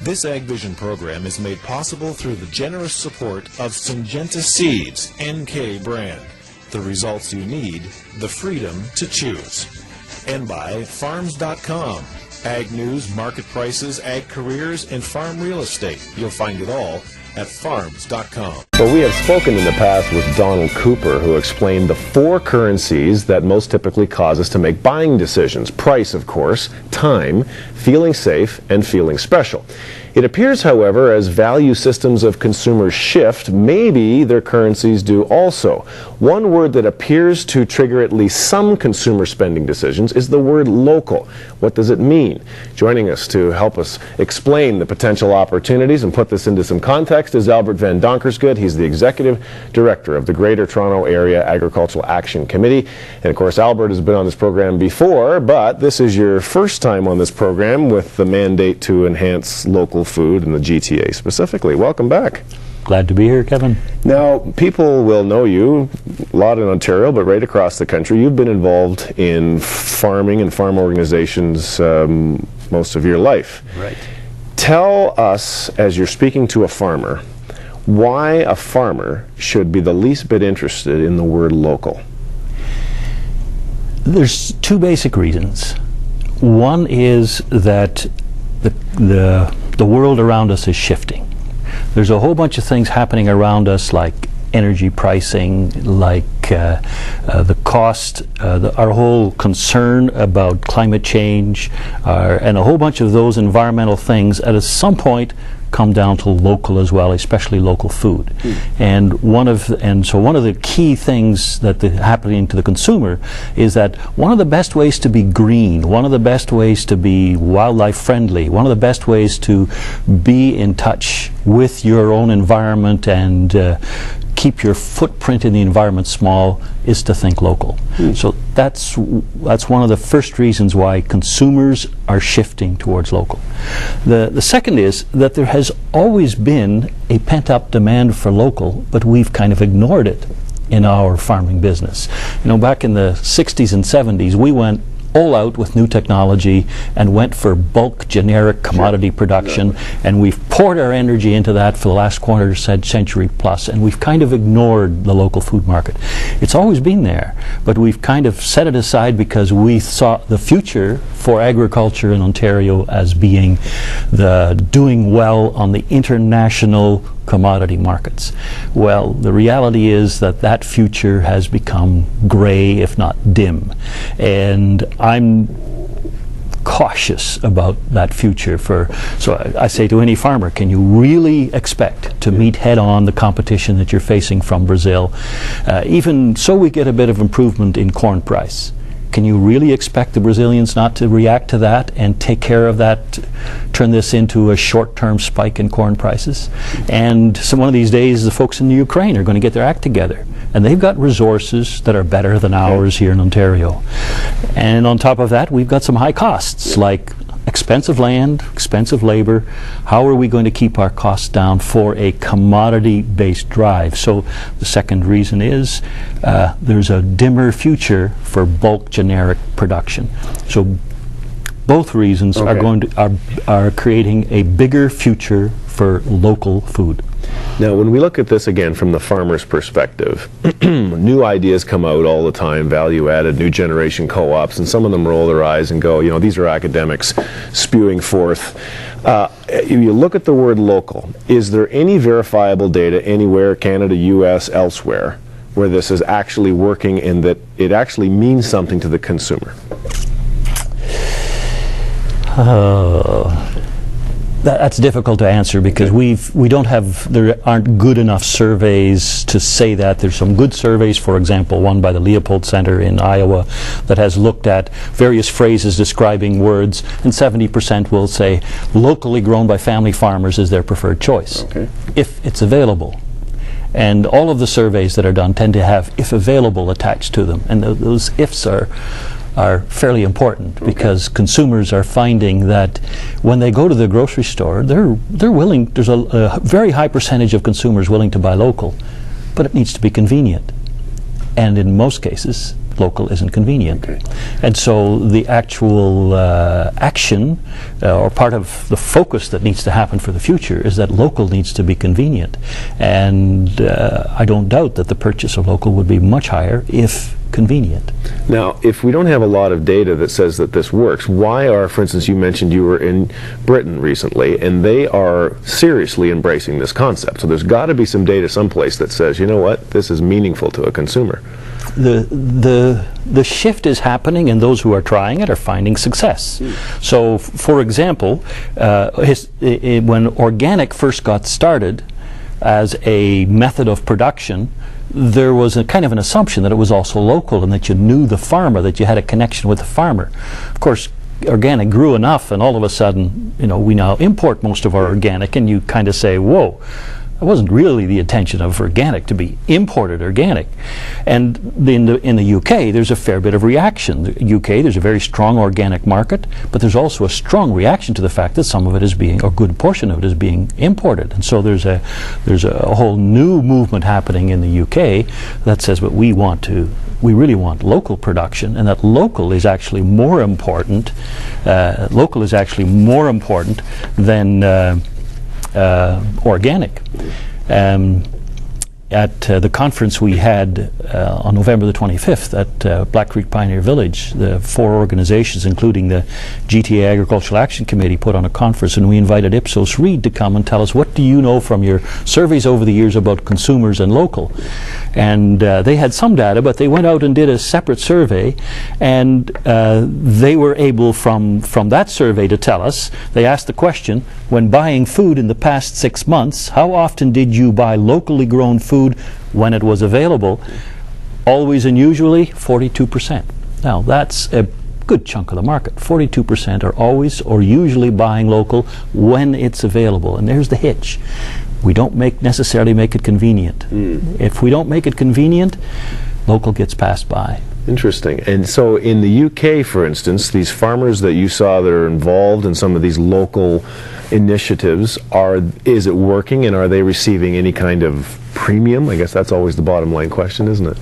This AgVision program is made possible through the generous support of Syngenta Seeds NK brand. The results you need, the freedom to choose. And by Farms.com. Ag news, market prices, ag careers, and farm real estate. You'll find it all at Farms.com. Well, we have spoken in the past with Donald Cooper, who explained the 4 currencies that most typically cause us to make buying decisions. Price, of course, time, feeling safe, and feeling special. It appears, however, as value systems of consumers shift, maybe their currencies do also. One word that appears to trigger at least some consumer spending decisions is the word local. What does it mean? Joining us to help us explain the potential opportunities and put this into some context is Elbert van Donkersgoed. He's the Executive Director of the Greater Toronto Area Agricultural Action Committee. And of course, Elbert has been on this program before, but this is your first time on this program with the mandate to enhance local food in the GTA specifically. Welcome back. Glad to be here, Kevin. Now, people will know you a lot in Ontario, but right across the country. You've been involved in farming and farm organizations most of your life. Right. Tell us, as you're speaking to a farmer, why a farmer should be the least bit interested in the word local. There's 2 basic reasons. One is that the world around us is shifting. There's a whole bunch of things happening around us, like energy pricing, like the cost, our whole concern about climate change, and a whole bunch of those environmental things at some point come down to local as well, especially local food. And so one of the key things that happening to the consumer is that one of the best ways to be green, one of the best ways to be wildlife friendly, one of the best ways to be in touch with your own environment and keep your footprint in the environment small is to think local. So that's one of the first reasons why consumers are shifting towards local. The second is that there has always been a pent-up demand for local, but we've kind of ignored it in our farming business. You know, back in the 60s and 70s, we went all out with new technology and went for bulk generic commodity production, and we've poured our energy into that for the last quarter century plus, and we've kind of ignored the local food market. It's always been there, but we've kind of set it aside because we saw the future for agriculture in Ontario as being doing well on the international commodity markets. Well, the reality is that future has become gray, if not dim, and I'm cautious about that future. So I say to any farmer, can you really expect to meet head-on the competition that you're facing from Brazil? Even so, we get a bit of improvement in corn price. Can you really expect the Brazilians not to react to that and take care of that, turn this into a short-term spike in corn prices? And so one of these days, the folks in the Ukraine are going to get their act together. And they've got resources that are better than ours here in Ontario. And on top of that, we've got some high costs, like expensive land, expensive labor. How are we going to keep our costs down for a commodity-based drive? So the second reason is there's a dimmer future for bulk generic production. So both reasons are creating a bigger future for local food. Now, when we look at this again from the farmer's perspective, new ideas come out all the time, value-added, new generation co-ops, and some of them roll their eyes and go, you know, these are academics spewing forth. If you look at the word local, is there any verifiable data anywhere, Canada, US, elsewhere, where this is actually working and that it actually means something to the consumer? That's difficult to answer because there aren't good enough surveys to say that. There's some good surveys, for example, one by the Leopold Center in Iowa that has looked at various phrases describing words, and 70% will say locally grown by family farmers is their preferred choice, if it's available. And all of the surveys that are done tend to have if available attached to them, and those ifs are fairly important because consumers are finding that when they go to the grocery store, they're willing. There's a very high percentage of consumers willing to buy local, but it needs to be convenient. And in most cases, local isn't convenient. Okay. And so the actual action or part of the focus that needs to happen for the future is that local needs to be convenient. And I don't doubt that the purchase of local would be much higher if convenient. Now, if we don't have a lot of data that says that this works, why are, for instance, you mentioned you were in Britain recently, and they are seriously embracing this concept. So there's got to be some data someplace that says, you know what, this is meaningful to a consumer. The shift is happening, and those who are trying it are finding success. So, for example, when organic first got started as a method of production, there was a kind of an assumption that it was also local and that you knew the farmer, that you had a connection with the farmer. Of course, organic grew enough, and all of a sudden, you know, we now import most of our organic, and you kind of say, whoa, it wasn't really the intention of organic to be imported organic. And in the UK, there's a fair bit of reaction. The UK, there's a very strong organic market, but there's also a strong reaction to the fact that some of it is being, or a good portion of it is being imported. And so there's a whole new movement happening in the UK that says, but we really want local production, and that local is actually more important. Local is actually more important than organic. At the conference we had on November the 25th at Black Creek Pioneer Village, the 4 organizations, including the GTA Agricultural Action Committee, put on a conference, and we invited Ipsos Reid to come and tell us, what do you know from your surveys over the years about consumers and local? And they had some data, but they went out and did a separate survey, and they were able from that survey to tell us, they asked the question, when buying food in the past 6 months, how often did you buy locally grown food when it was available? Always and usually 42%. Now that's a good chunk of the market. 42% are always or usually buying local when it's available. And there's the hitch. We don't necessarily make it convenient. If we don't make it convenient, local gets passed by. Interesting. And so in the UK, for instance, these farmers that you saw that are involved in some of these local initiatives, is it working, and are they receiving any kind of premium? I guess that's always the bottom line question, isn't it?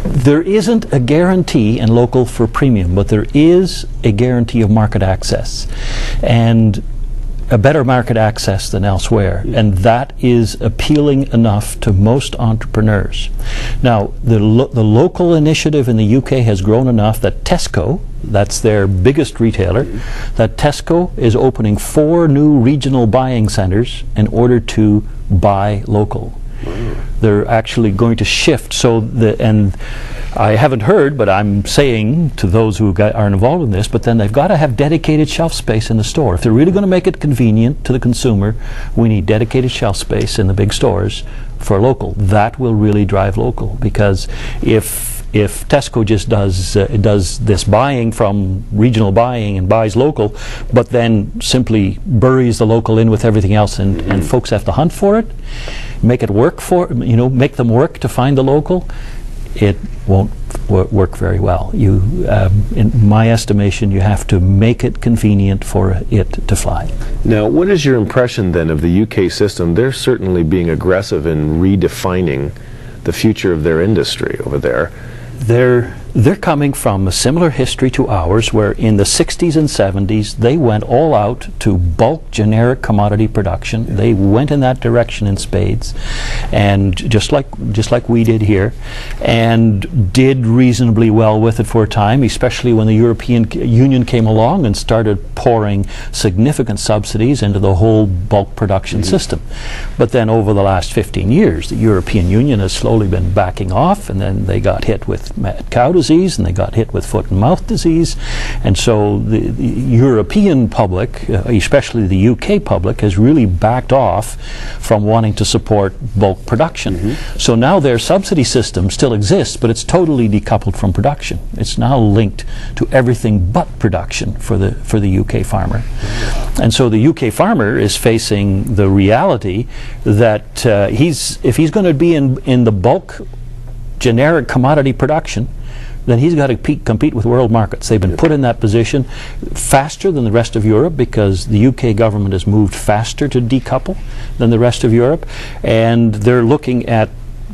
There isn't a guarantee in local for premium, but there is a guarantee of market access, and a better market access than elsewhere, and that is appealing enough to most entrepreneurs. Now, the local initiative in the UK has grown enough that Tesco, that's their biggest retailer, that Tesco is opening 4 new regional buying centers in order to buy local. They're actually going to shift, and I haven't heard, but I'm saying to those who are involved in this, but then they've got to have dedicated shelf space in the store. If they're really going to make it convenient to the consumer, we need dedicated shelf space in the big stores for local. That will really drive local, because if Tesco just does this buying from regional buying and buys local, but then simply buries the local in with everything else, and folks have to hunt for it, make it work make them work to find the local, it won't work very well. In my estimation, you have to make it convenient for it to fly. Now, what is your impression then of the UK system? They're certainly being aggressive in redefining the future of their industry over there. They're coming from a similar history to ours, where in the 60s and 70s they went all out to bulk generic commodity production. They went in that direction in spades, and just like we did here, and did reasonably well with it for a time, especially when the European Union came along and started pouring significant subsidies into the whole bulk production system. But then over the last 15 years, the European Union has slowly been backing off, and then they got hit with mad cow disease, and they got hit with foot and mouth disease, and so the European public, especially the UK public, has really backed off from wanting to support bulk production. So now their subsidy system still exists, but it's totally decoupled from production. It's now linked to everything but production for the UK farmer. And so the UK farmer is facing the reality that if he's going to be in the bulk generic commodity production, then he's got to compete with world markets. They've been put in that position faster than the rest of Europe, because the UK government has moved faster to decouple than the rest of Europe, and they're looking at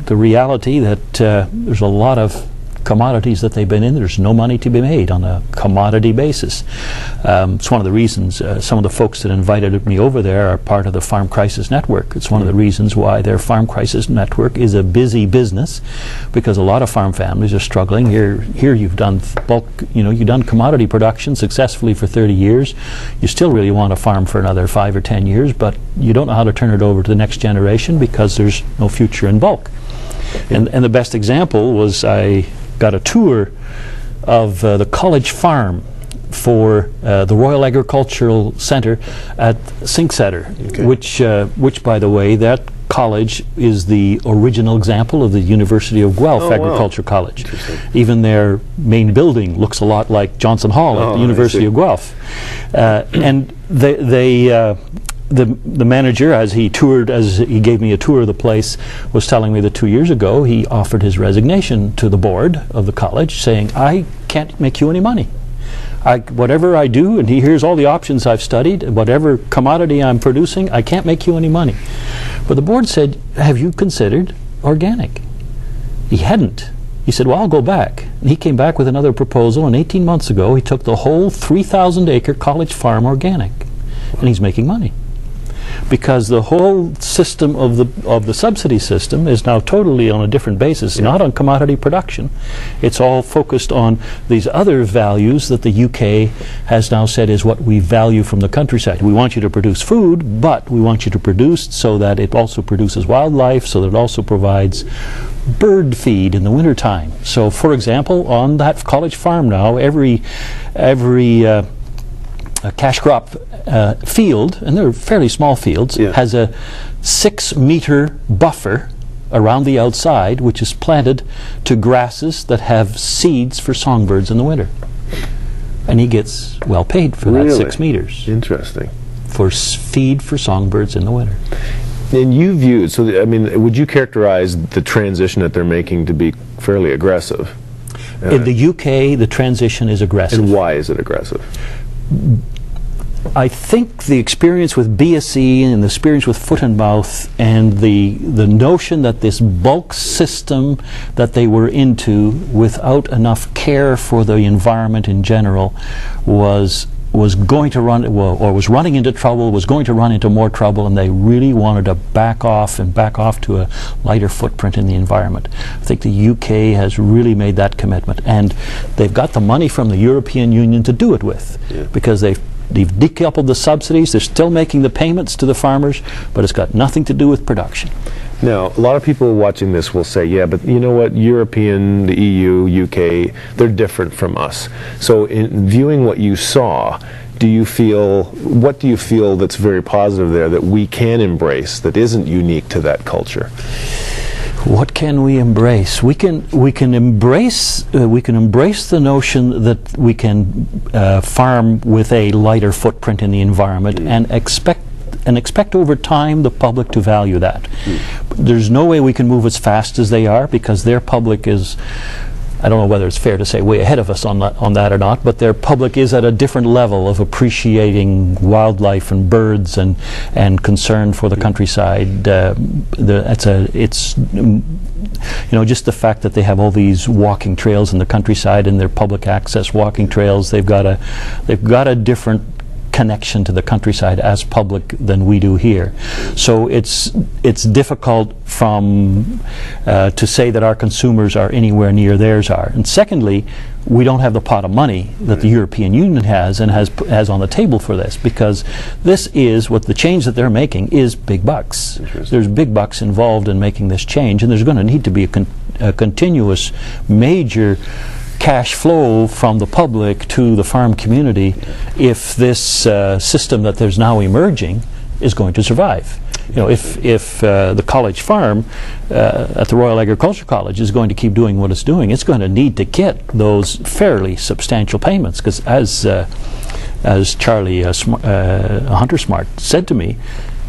the reality that there's a lot of commodities that they've been in. There's no money to be made on a commodity basis. It's one of the reasons some of the folks that invited me over there are part of the Farm Crisis Network. It's one of the reasons why their Farm Crisis Network is a busy business, because a lot of farm families are struggling. Here you've done bulk, you've done commodity production successfully for 30 years. You still really want to farm for another 5 or 10 years, but you don't know how to turn it over to the next generation because there's no future in bulk. And the best example was I got a tour of the college farm for the Royal Agricultural Centre at Sinksetter, which, by the way, that college is the original example of the University of Guelph Agriculture College. Even their main building looks a lot like Johnson Hall at the University of Guelph. And the manager, as he gave me a tour of the place, was telling me that 2 years ago he offered his resignation to the board of the college, saying, I can't make you any money. Whatever I do, and here's all the options I've studied, whatever commodity I'm producing, I can't make you any money. But the board said, have you considered organic? He hadn't. He said, well, I'll go back. And he came back with another proposal, and 18 months ago he took the whole 3,000-acre college farm organic, and he's making money. Because the whole system of the subsidy system is now totally on a different basis, not on commodity production. It's all focused on these other values that the UK has now said is what we value from the countryside. We want you to produce food, but we want you to produce so that it also produces wildlife, so that it also provides bird feed in the wintertime. So, for example, on that college farm now, every cash crop field, and they're fairly small fields, has a 6-meter buffer around the outside, which is planted to grasses that have seeds for songbirds in the winter. And he gets well paid for that 6 meters. Interesting. For feed for songbirds in the winter. And you viewed, so I mean, would you characterize the transition that they're making to be fairly aggressive? In the UK, the transition is aggressive. And why is it aggressive? I think the experience with BSE and the experience with foot and mouth and the notion that this bulk system that they were into without enough care for the environment in general was going to run, or was running into trouble, was going to run into more trouble, and they really wanted to back off to a lighter footprint in the environment. I think the UK has really made that commitment, and they've got the money from the European Union to do it with, because they've decoupled the subsidies. They're still making the payments to the farmers, but it's got nothing to do with production. Now, a lot of people watching this will say, yeah, but you know what, European, the EU, UK, they're different from us. So in viewing what you saw, what do you feel that's very positive there that we can embrace that isn't unique to that culture? What can we embrace? We can embrace the notion that we can farm with a lighter footprint in the environment, and expect over time the public to value that. There's no way we can move as fast as they are, because their public is, I don't know whether it's fair to say way ahead of us on that or not, but their public is at a different level of appreciating wildlife and birds and concern for the countryside. It's just the fact that they have all these walking trails in the countryside and their public access walking trails. They've got a different connection to the countryside as public than we do here. So it's difficult to say that our consumers are anywhere near theirs are. And secondly, we don't have the pot of money that the European Union has and has on the table for this, because this is what the change that they're making is big bucks. There's big bucks involved in making this change, and there's going to need to be a continuous major cash flow from the public to the farm community if this system that there's now emerging is going to survive. If the college farm at the Royal Agricultural College is going to keep doing what it's doing, it's going to need to get those fairly substantial payments, because as Charlie Hunter Smart said to me,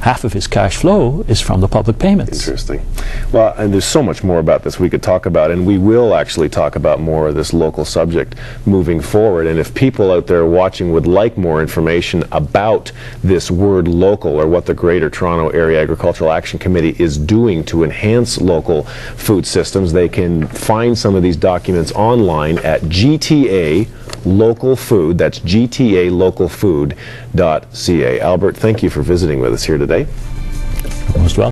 half of his cash flow is from the public payments. Interesting. Well, and there's so much more about this we could talk about, and we will actually talk about more of this local subject moving forward. And if people out there watching would like more information about this word local, or what the Greater Toronto Area Agricultural Action Committee is doing to enhance local food systems, they can find some of these documents online at GTA Local Food. That's gtalocalfood.ca. Elbert, thank you for visiting with us here today. Most welcome.